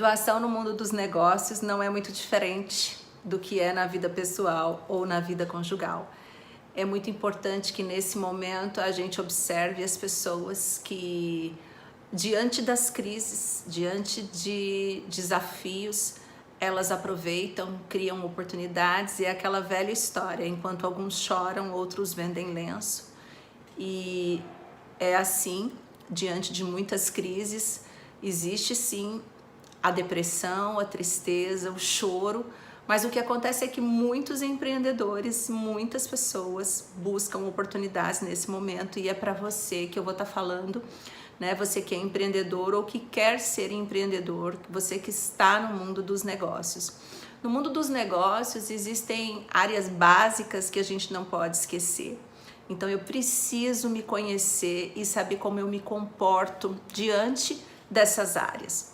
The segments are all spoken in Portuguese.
individuação no mundo dos negócios não é muito diferente do que é na vida pessoal ou na vida conjugal. É muito importante que nesse momento a gente observe as pessoas que, diante das crises, diante de desafios, elas aproveitam, criam oportunidades, e é aquela velha história: enquanto alguns choram, outros vendem lenço. E é assim, diante de muitas crises, existe sim a depressão, a tristeza, o choro, mas o que acontece é que muitos empreendedores, muitas pessoas buscam oportunidades nesse momento, e é para você que eu vou estar falando, né? Você que é empreendedor ou que quer ser empreendedor, você que está no mundo dos negócios. No mundo dos negócios existem áreas básicas que a gente não pode esquecer. Então eu preciso me conhecer e saber como eu me comporto diante dessas áreas.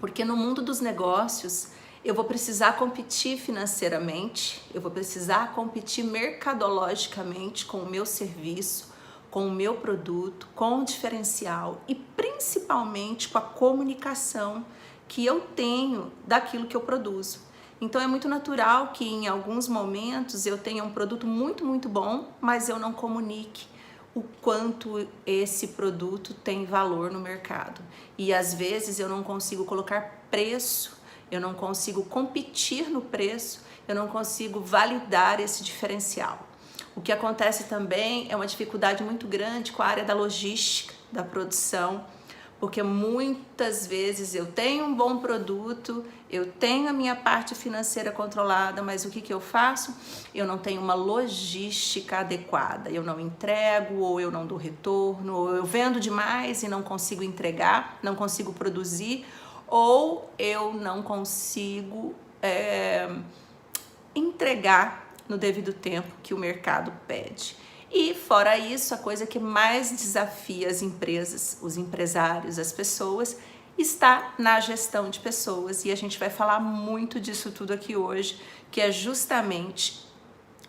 Porque no mundo dos negócios eu vou precisar competir financeiramente, eu vou precisar competir mercadologicamente com o meu serviço, com o meu produto, com o diferencial e principalmente com a comunicação que eu tenho daquilo que eu produzo. Então é muito natural que em alguns momentos eu tenha um produto muito bom, mas eu não comunique o quanto esse produto tem valor no mercado. E às vezes eu não consigo colocar preço, eu não consigo competir no preço, eu não consigo validar esse diferencial. O que acontece também é uma dificuldade muito grande com a área da logística, da produção, porque muitas vezes eu tenho um bom produto, eu tenho a minha parte financeira controlada, mas o que eu faço? Eu não tenho uma logística adequada, eu não entrego, ou eu não dou retorno, ou eu vendo demais e não consigo entregar, não consigo produzir, ou eu não consigo entregar no devido tempo que o mercado pede. E fora isso, a coisa que mais desafia as empresas, os empresários, as pessoas, está na gestão de pessoas. E a gente vai falar muito disso tudo aqui hoje, que é justamente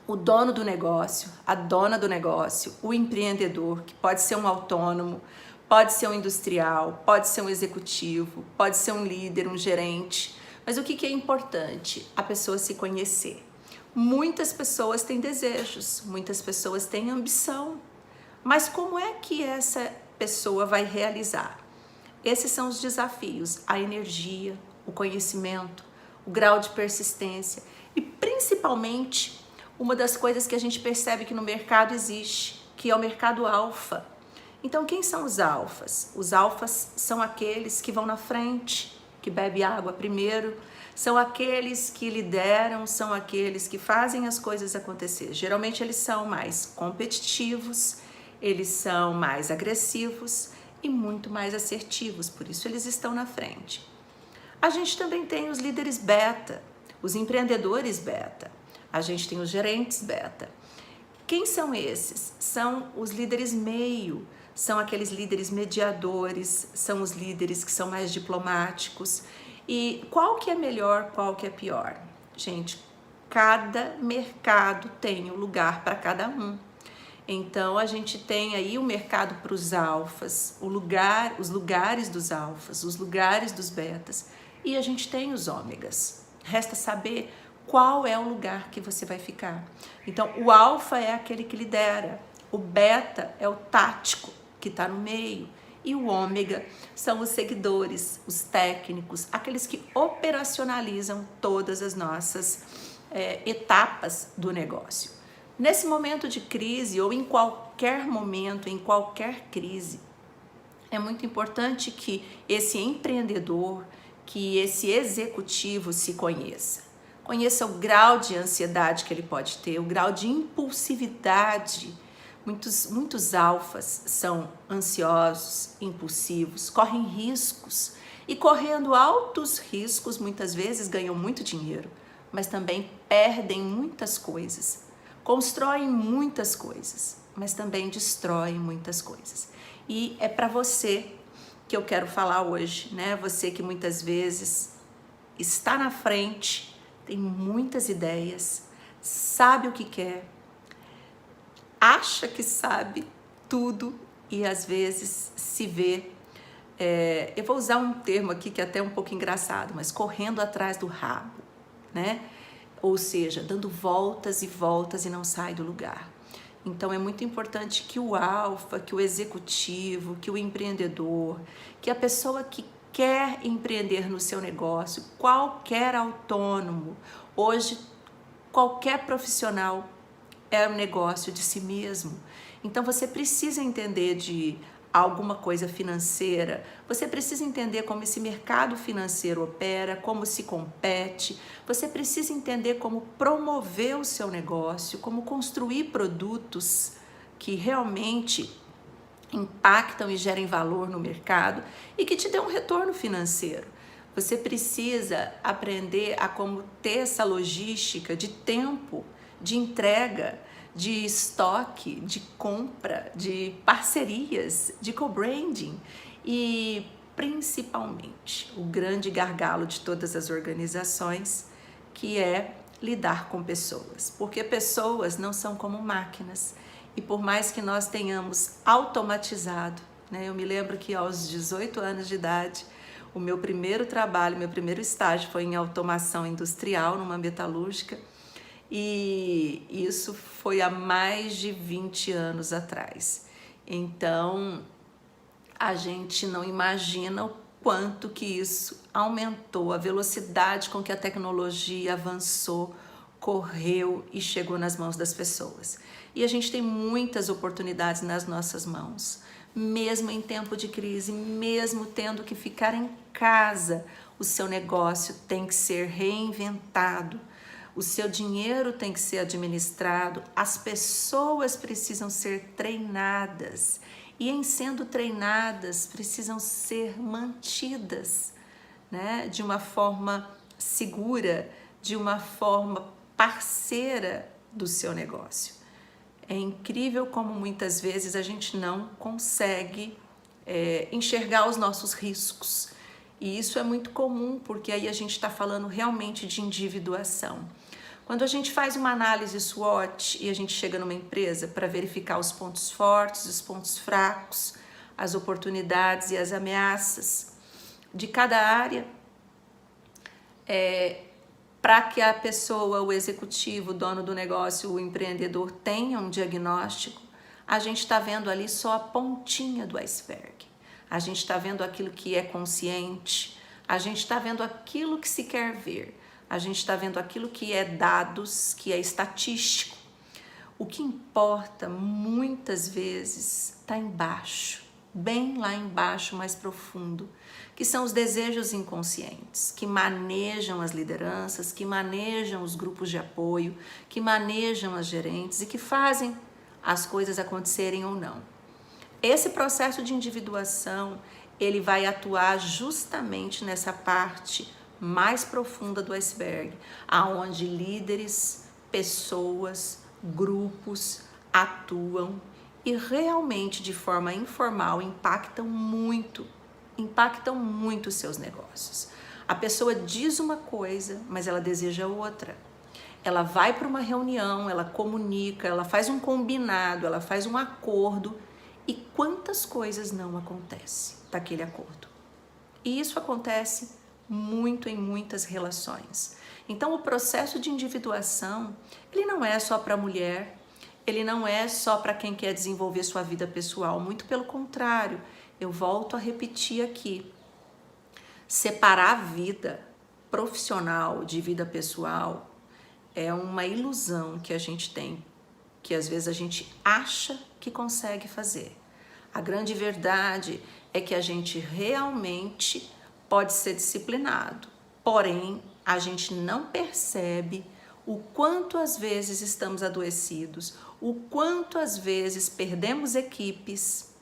o dono do negócio, a dona do negócio, o empreendedor, que pode ser um autônomo, pode ser um industrial, pode ser um executivo, pode ser um líder, um gerente. Mas o que é importante? A pessoa se conhecer. Muitas pessoas têm desejos, muitas pessoas têm ambição, mas como é que essa pessoa vai realizar? Esses são os desafios: a energia, o conhecimento, o grau de persistência e principalmente uma das coisas que a gente percebe que no mercado existe, que é o mercado alfa. Então quem são os alfas? Os alfas são aqueles que vão na frente, que bebem água primeiro, são aqueles que lideram, são aqueles que fazem as coisas acontecer. Geralmente eles são mais competitivos, eles são mais agressivos e muito mais assertivos, por isso eles estão na frente. A gente também tem os líderes beta, os empreendedores beta, a gente tem os gerentes beta. Quem são esses? São os líderes meio, são aqueles líderes mediadores, são os líderes que são mais diplomáticos. E qual que é melhor, qual que é pior? Gente, cada mercado tem um lugar para cada um. Então a gente tem aí o mercado para os alfas, os lugares dos alfas, os lugares dos betas, e a gente tem os ômegas. Resta saber qual é o lugar que você vai ficar. Então o alfa é aquele que lidera, o beta é o tático que está no meio, e o ômega são os seguidores, os técnicos, aqueles que operacionalizam todas as nossas etapas do negócio. Nesse momento de crise, ou em qualquer momento, em qualquer crise, é muito importante que esse empreendedor, que esse executivo se conheça. Conheça o grau de ansiedade que ele pode ter, o grau de impulsividade. Muitos alfas são ansiosos, impulsivos, correm riscos e, correndo altos riscos, muitas vezes ganham muito dinheiro, mas também perdem muitas coisas, constroem muitas coisas, mas também destroem muitas coisas. E é para você que eu quero falar hoje, né? Você que muitas vezes está na frente, tem muitas ideias, sabe o que quer, acha que sabe tudo e às vezes se vê eu vou usar um termo aqui que é até um pouco engraçado, mas correndo atrás do rabo, né? Ou seja, dando voltas e voltas e não sai do lugar. Então é muito importante que o alfa, que o executivo, que o empreendedor, que a pessoa que quer empreender no seu negócio, qualquer autônomo, hoje qualquer profissional é um negócio de si mesmo. Então você precisa entender de alguma coisa financeira, você precisa entender como esse mercado financeiro opera, como se compete, você precisa entender como promover o seu negócio, como construir produtos que realmente impactam e gerem valor no mercado e que te dê um retorno financeiro. Você precisa aprender a como ter essa logística de tempo, de entrega, de estoque, de compra, de parcerias, de co-branding e principalmente o grande gargalo de todas as organizações, que é lidar com pessoas, porque pessoas não são como máquinas e por mais que nós tenhamos automatizado, né? Eu me lembro que aos 18 anos de idade, o meu primeiro trabalho, meu primeiro estágio foi em automação industrial numa metalúrgica. E isso foi há mais de 20 anos atrás. Então, a gente não imagina o quanto que isso aumentou, a velocidade com que a tecnologia avançou, correu e chegou nas mãos das pessoas. E a gente tem muitas oportunidades nas nossas mãos, mesmo em tempo de crise, mesmo tendo que ficar em casa, o seu negócio tem que ser reinventado. O seu dinheiro tem que ser administrado, as pessoas precisam ser treinadas e, em sendo treinadas, precisam ser mantidas, né? De uma forma segura, de uma forma parceira do seu negócio. É incrível como muitas vezes a gente não consegue enxergar os nossos riscos. E isso é muito comum, porque aí a gente está falando realmente de individuação. Quando a gente faz uma análise SWOT e a gente chega numa empresa para verificar os pontos fortes, os pontos fracos, as oportunidades e as ameaças de cada área, para que a pessoa, o executivo, o dono do negócio, o empreendedor tenha um diagnóstico, a gente está vendo ali só a pontinha do iceberg. A gente está vendo aquilo que é consciente, a gente está vendo aquilo que se quer ver, a gente está vendo aquilo que é dados, que é estatístico. O que importa muitas vezes está embaixo, bem lá embaixo, mais profundo, que são os desejos inconscientes, que manejam as lideranças, que manejam os grupos de apoio, que manejam as gerentes e que fazem as coisas acontecerem ou não. Esse processo de individuação, ele vai atuar justamente nessa parte mais profunda do iceberg, aonde líderes, pessoas, grupos atuam e realmente de forma informal impactam muito os seus negócios. A pessoa diz uma coisa, mas ela deseja outra. Ela vai para uma reunião, ela comunica, ela faz um combinado, ela faz um acordo. E quantas coisas não acontecem daquele acordo? E isso acontece muito em muitas relações. Então o processo de individuação, ele não é só para a mulher, ele não é só para quem quer desenvolver sua vida pessoal, muito pelo contrário, eu volto a repetir aqui, separar a vida profissional de vida pessoal é uma ilusão que a gente tem, que às vezes a gente acha que consegue fazer. A grande verdade é que a gente realmente pode ser disciplinado, porém a gente não percebe o quanto às vezes estamos adoecidos, o quanto às vezes perdemos equipes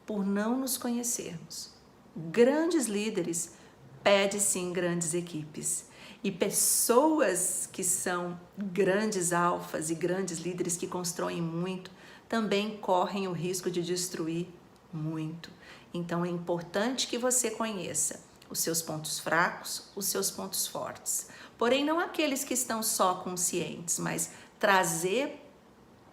por não nos conhecermos. Grandes líderes pedem sim grandes equipes. E pessoas que são grandes alfas e grandes líderes que constroem muito, também correm o risco de destruir muito. Então é importante que você conheça os seus pontos fracos, os seus pontos fortes. Porém, não aqueles que estão só conscientes, mas trazer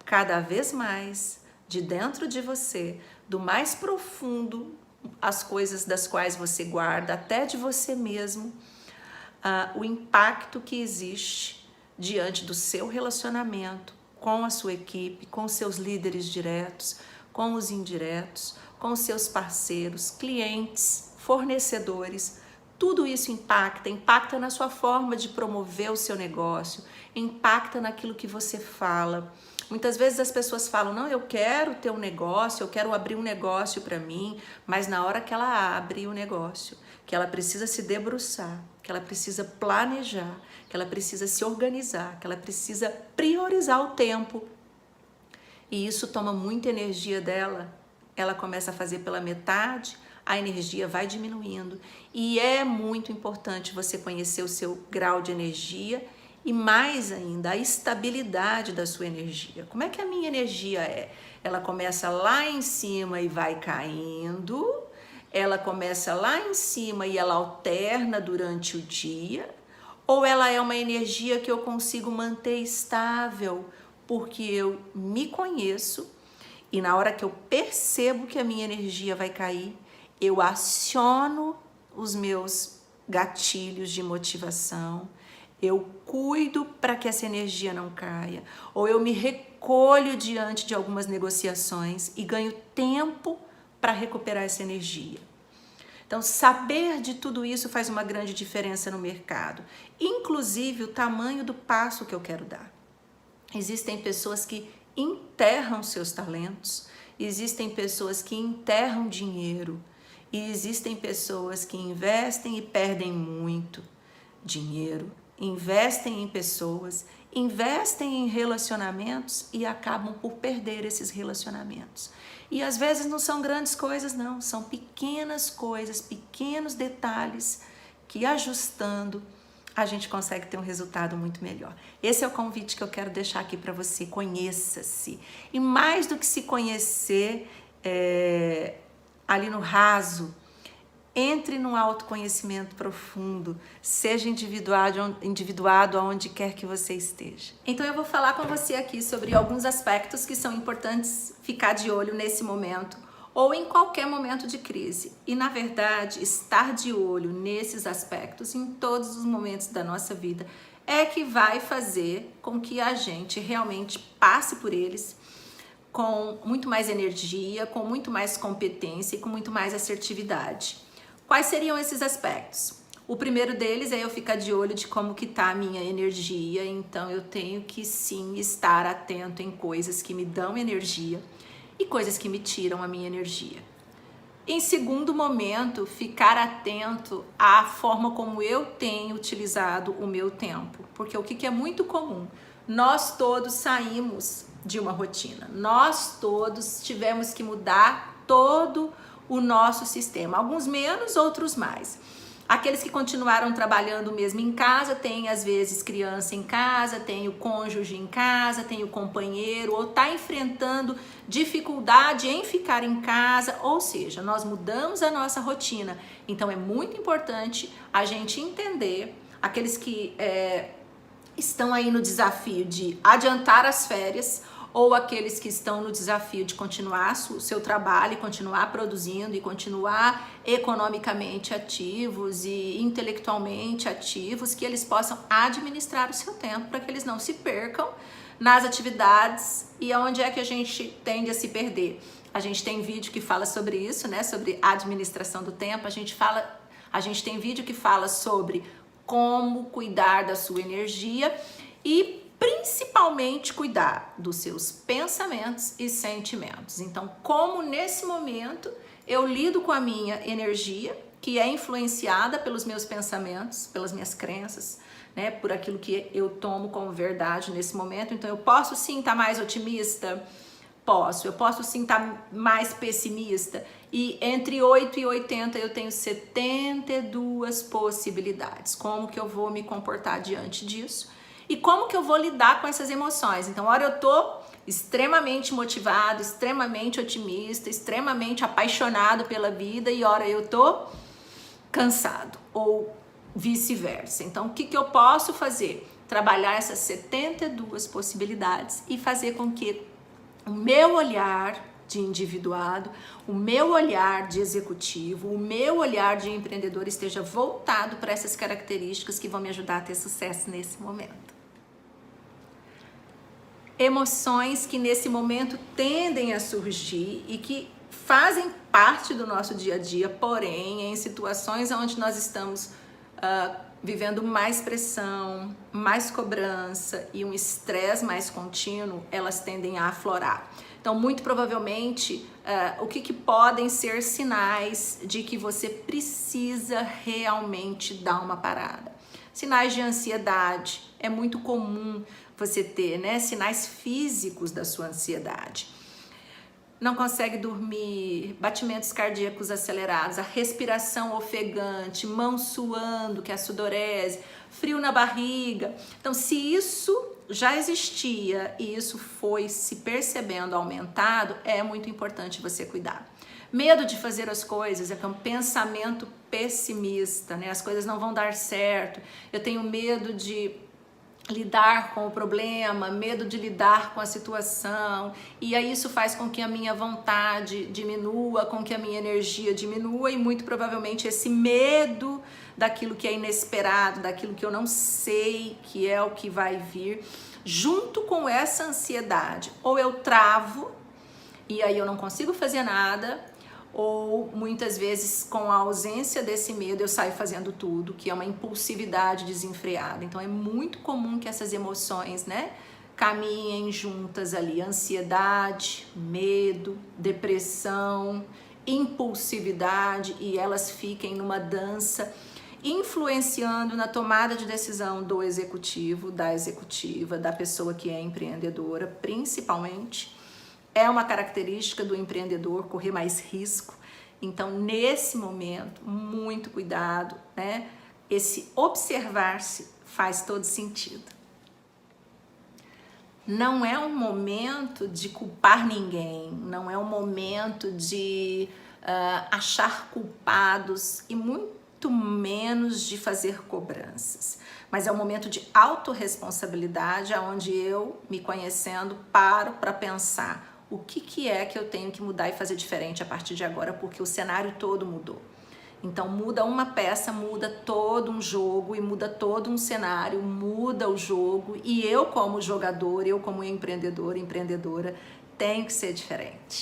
cada vez mais de dentro de você, do mais profundo as coisas das quais você guarda, até de você mesmo, o impacto que existe diante do seu relacionamento com a sua equipe, com os seus líderes diretos, com os indiretos, com os seus parceiros, clientes, fornecedores. Tudo isso impacta na sua forma de promover o seu negócio, impacta naquilo que você fala. Muitas vezes as pessoas falam, não, eu quero ter um negócio, eu quero abrir um negócio para mim, mas na hora que ela abre o negócio, que ela precisa se debruçar, que ela precisa planejar, que ela precisa se organizar, que ela precisa priorizar o tempo, e isso toma muita energia dela, ela começa a fazer pela metade, a energia vai diminuindo, e é muito importante você conhecer o seu grau de energia e mais ainda a estabilidade da sua energia. Como é que a minha energia é? Ela começa lá em cima e vai caindo, ela começa lá em cima e ela alterna durante o dia, ou ela é uma energia que eu consigo manter estável, porque eu me conheço e na hora que eu percebo que a minha energia vai cair, eu aciono os meus gatilhos de motivação, eu cuido para que essa energia não caia, ou eu me recolho diante de algumas negociações e ganho tempo para recuperar essa energia. Então, saber de tudo isso faz uma grande diferença no mercado, inclusive o tamanho do passo que eu quero dar. Existem pessoas que enterram seus talentos, existem pessoas que enterram dinheiro, e existem pessoas que investem e perdem muito dinheiro, investem em pessoas, investem em relacionamentos e acabam por perder esses relacionamentos. E às vezes não são grandes coisas não, são pequenas coisas, pequenos detalhes que ajustando a gente consegue ter um resultado muito melhor. Esse é o convite que eu quero deixar aqui para você, conheça-se. E mais do que se conhecer ali no raso, entre num autoconhecimento profundo, seja individuado aonde quer que você esteja. Então eu vou falar com você aqui sobre alguns aspectos que são importantes ficar de olho nesse momento ou em qualquer momento de crise. E na verdade, estar de olho nesses aspectos em todos os momentos da nossa vida é que vai fazer com que a gente realmente passe por eles com muito mais energia, com muito mais competência e com muito mais assertividade. Quais seriam esses aspectos? O primeiro deles é eu ficar de olho de como que tá a minha energia, então eu tenho que sim estar atento em coisas que me dão energia e coisas que me tiram a minha energia. Em segundo momento, ficar atento à forma como eu tenho utilizado o meu tempo, porque o que é muito comum, nós todos saímos de uma rotina, nós todos tivemos que mudar todo o nosso sistema, alguns menos, outros mais. Aqueles que continuaram trabalhando mesmo em casa, tem às vezes criança em casa, tem o cônjuge em casa, tem o companheiro, ou está enfrentando dificuldade em ficar em casa, ou seja, nós mudamos a nossa rotina. Então é muito importante a gente entender aqueles que estão aí no desafio de adiantar as férias, ou aqueles que estão no desafio de continuar o seu trabalho, continuar produzindo e continuar economicamente ativos e intelectualmente ativos, que eles possam administrar o seu tempo para que eles não se percam nas atividades. E aonde é que a gente tende a se perder? A gente tem vídeo que fala sobre isso, né? Sobre administração do tempo. A gente tem vídeo que fala sobre como cuidar da sua energia e principalmente cuidar dos seus pensamentos e sentimentos. Então, como nesse momento eu lido com a minha energia, que é influenciada pelos meus pensamentos, pelas minhas crenças, né, por aquilo que eu tomo como verdade nesse momento. Então, eu posso sim estar mais otimista, eu posso sim estar mais pessimista, e entre 8 e 80 eu tenho 72 possibilidades. Como que eu vou me comportar diante disso? E como que eu vou lidar com essas emoções? Então, hora eu tô extremamente motivado, extremamente otimista, extremamente apaixonado pela vida, e hora eu tô cansado, ou vice-versa. Então, o que que eu posso fazer? Trabalhar essas 72 possibilidades e fazer com que o meu olhar de individuado, o meu olhar de executivo, o meu olhar de empreendedor esteja voltado para essas características que vão me ajudar a ter sucesso nesse momento. Emoções que nesse momento tendem a surgir e que fazem parte do nosso dia a dia, porém, em situações onde nós estamos vivendo mais pressão, mais cobrança e um estresse mais contínuo, elas tendem a aflorar. Então, muito provavelmente, o que podem ser sinais de que você precisa realmente dar uma parada? Sinais de ansiedade. É muito comum você ter, né, sinais físicos da sua ansiedade. Não consegue dormir, batimentos cardíacos acelerados, a respiração ofegante, mão suando, que é a sudorese, frio na barriga. Então, se isso já existia e isso foi se percebendo aumentado, é muito importante você cuidar. Medo de fazer as coisas, é um pensamento pessimista, né? As coisas não vão dar certo, eu tenho medo de lidar com o problema, medo de lidar com a situação, e aí isso faz com que a minha vontade diminua, com que a minha energia diminua, e muito provavelmente esse medo daquilo que é inesperado, daquilo que eu não sei que é o que vai vir, junto com essa ansiedade, ou eu travo e aí eu não consigo fazer nada, ou muitas vezes com a ausência desse medo eu saio fazendo tudo, que é uma impulsividade desenfreada. Então é muito comum que essas emoções, né, caminhem juntas ali, ansiedade, medo, depressão, impulsividade, e elas fiquem numa dança influenciando na tomada de decisão do executivo, da executiva, da pessoa que é empreendedora, principalmente. É uma característica do empreendedor correr mais risco. Então, nesse momento, muito cuidado, né? Esse observar-se faz todo sentido. Não é um momento de culpar ninguém, não é um momento de achar culpados e muito menos de fazer cobranças. Mas é um momento de autorresponsabilidade, onde eu, me conhecendo, paro para pensar o que é que eu tenho que mudar e fazer diferente a partir de agora, porque o cenário todo mudou. Então muda uma peça, muda todo um jogo e muda todo um cenário, muda o jogo, e eu como jogador, eu como empreendedor, empreendedora, tenho que ser diferente.